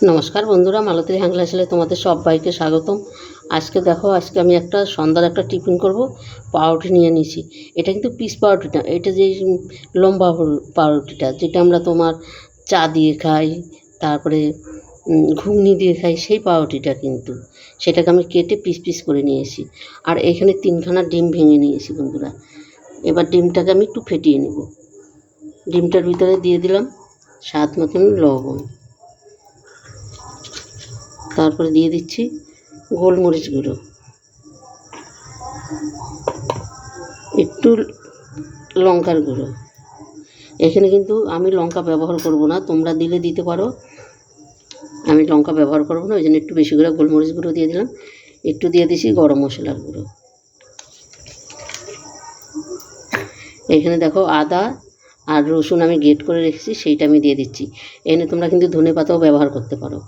নমস্কার বন্ধুরা, মালতীর হ্যাংলা ছেলে তোমাদের সবাইকে স্বাগতম। আজকে আমি সন্ধ্যার একটা টিফিন করব। পাউরুটি নিয়ে নিয়েছি। এটা কিন্তু পিস পাউরুটিটা, এটা যে লম্বা পাউরুটিটা যেটা আমরা তোমার চা দিয়ে খাই, তারপরে ঘুগনি দিয়ে খাই, সেই পাউরুটিটা কিন্তু সেটাকে আমি কেটে পিস পিস করে নিয়েছি। আর এখানে 3খানা ডিম ভেঙে নিয়েছি বন্ধুরা। এবার ডিমটাকে আমি একটু ফেটিয়ে নেব। ডিমটার ভিতরে দিয়ে দিলাম স্বাদ মতন লবণ, তারপরে দিয়ে দিচ্ছি গোলমরিচ গুঁড়ো, একটু লঙ্কার গুঁড়ো। এখানে কিন্তু আমি লঙ্কা ব্যবহার করব না, তোমরা দিলে দিতে পারো, আমি লঙ্কা ব্যবহার করব না, ওই জন্য একটু বেশি করে গোলমরিচ গুঁড়ো দিয়ে দিলাম। একটু দিয়ে দিচ্ছি গরম মশলার গুঁড়ো। এখানে দেখো আদা আর রসুন আমি গ্রেট করে রেখেছি, সেইটা আমি দিয়ে দিচ্ছি। এখানে তোমরা কিন্তু ধনেপাতাও ব্যবহার করতে পারো।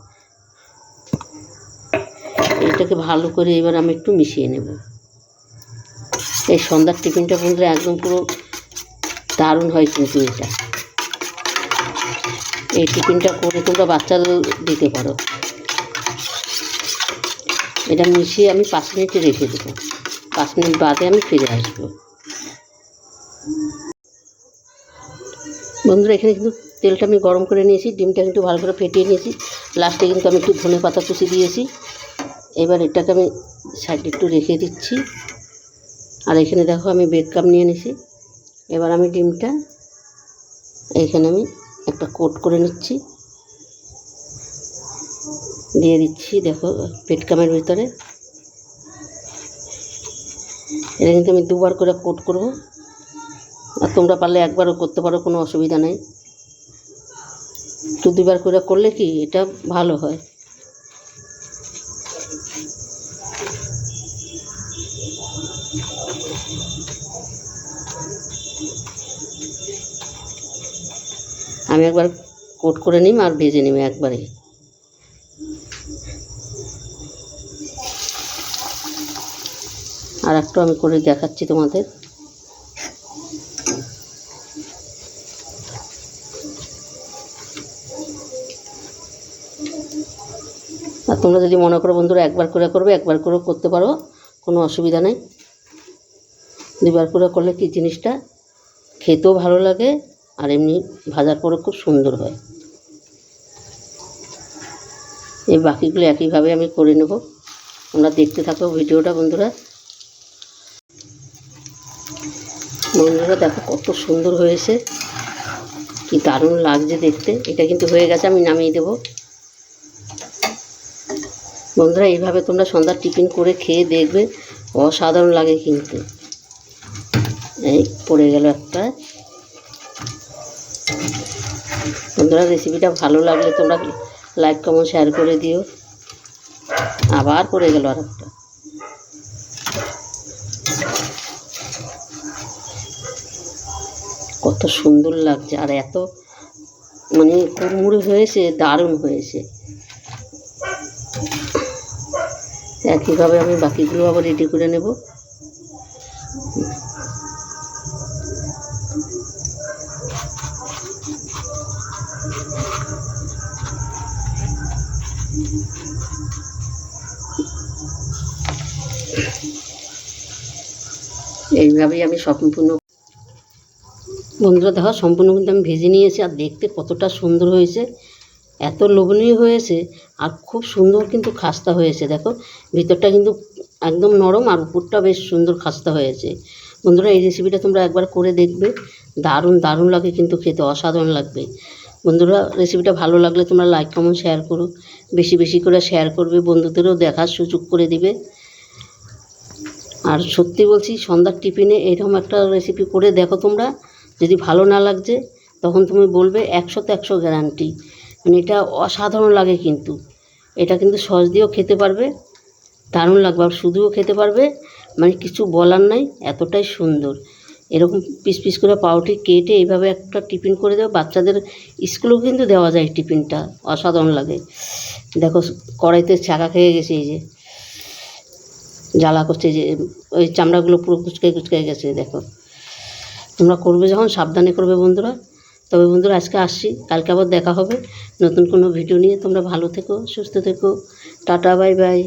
এটাকে ভালো করে এবার আমি একটু মিশিয়ে নেব। এই সন্ধ্যার টিফিনটা বন্ধুরা একদম পুরো দারুণ হয় কিন্তু এই টিফিনটা করে তোমরা বাচ্চাদের দিতে পারো। এটা মিশিয়ে আমি 5 মিনিট রেখে দেবো। 5 মিনিট বাদে আমি ফিরে আসবো। বন্ধুরা এখানে কিন্তু তেলটা আমি গরম করে নিয়েছি, ডিমটা কিন্তু ভালো করে ফেটিয়ে নিয়েছি, লাস্টে কিন্তু আমি একটু ধনেপাতা কুচি দিয়েছি। এবার এটাকে আমি সাইডে একটু রেখে দিচ্ছি। আর এখানে দেখো আমি ব্রেড ক্রাম্ব নিয়ে নিয়েছি। এবার আমি ডিমটা এইখানে আমি একটা কোট করে নিচ্ছি, দিয়ে দিচ্ছি দেখো ব্রেড ক্রাম্বের ভিতরে। এটা কিন্তু আমি 2বার করে কোট করব, আর তোমরা পারলে একবারও করতে পারো, কোনো অসুবিধা নেই। 2বার করে করলে কি এটা ভালো হয়। আমি একবার কোট করে নিম আর ভেজে নিম একবারে। আর একটু আমি করে দেখাচ্ছি তোমাদের। আর তোমরা যদি মনে করো বন্ধুরা একবার করে করবে, একবার করে করতে পারো, কোনো অসুবিধা নেই। 2বার করে করলে কি জিনিসটা খেতেও ভালো লাগে, আর এমনি ভাজার পরে খুব সুন্দর হয়। এই বাকিগুলো একইভাবে আমি করে নেব। তোমরা দেখতে থাকো ভিডিওটা বন্ধুরা। দেখো কত সুন্দর হয়েছে, কি দারুণ লাগছে দেখতে। এটা কিন্তু হয়ে গেছে, আমি নামিয়ে দেব। বন্ধুরা এইভাবে তোমরা সন্ধ্যার টিফিন করে খেয়ে দেখবে, অসাধারণ লাগে কিন্তু। এই পড়ে গেল একটা। বন্ধুরা রেসিপিটা ভালো লাগলে তোমরা লাইক কমেন্ট শেয়ার করে দিও। আবার পড়ে গেল আর একটা। কত সুন্দর লাগছে, আর এত মানে কুড়মুড়ে হয়েছে, দারুণ হয়েছে। একইভাবে আমি বাকিগুলো আবার রেডি করে নেব। এইভাবেই আমি সম্পূর্ণ বন্ধুরা দেখো সম্পূর্ণ কিন্তু আমি ভেজে নিয়েছি, আর দেখতে কতটা সুন্দর হয়েছে, এত লোভনীয় হয়েছে, আর খুব সুন্দর কিন্তু খাস্তা হয়েছে। দেখো ভিতরটা কিন্তু একদম নরম, আর উপরটা বেশ সুন্দর খাস্তা হয়েছে। বন্ধুরা এই রেসিপিটা তোমরা একবার করে দেখবে, দারুণ দারুণ লাগে কিন্তু খেতে, অসাধারণ লাগবে। বন্ধুরা রেসিপিটা ভালো লাগলে তোমরা লাইক কমেন্ট শেয়ার করো, বেশি বেশি করে শেয়ার করবে, বন্ধুদেরও দেখার সুযোগ করে দিবে। আর সত্যি বলছি সন্ধ্যার টিফিনে এরকম একটা রেসিপি করে দেখো তোমরা, যদি ভালো না লাগছে তখন তুমি বলবে 100তে 100 গ্যারান্টি, মানে এটা অসাধারণ লাগে কিন্তু। এটা কিন্তু সস দিয়েও খেতে পারবে, দারুণ লাগবে, আর শুধুও খেতে পারবে, মানে কিছু বলার নাই, এতটাই সুন্দর। এরকম পিস পিস করে পাউরুটি কেটে এইভাবে একটা টিফিন করে দেবো, বাচ্চাদের স্কুলেও কিন্তু দেওয়া যায় টিফিনটা, অসাধারণ লাগে। দেখো কড়াইতে চাকা খেয়ে গেছে, এই যে জ্বালা করছে, যে ওই চামড়াগুলো পুরো কুচকে কুচকে গেছে। দেখো তোমরা করবে যখন সাবধানে করবে বন্ধুরা, তবে বন্ধুরা আজকে আসছি, কালকে আবার দেখা হবে নতুন কোনো ভিডিও নিয়ে। তোমরা ভালো থেকো, সুস্থ থেকো, টাটা, বাই বাই।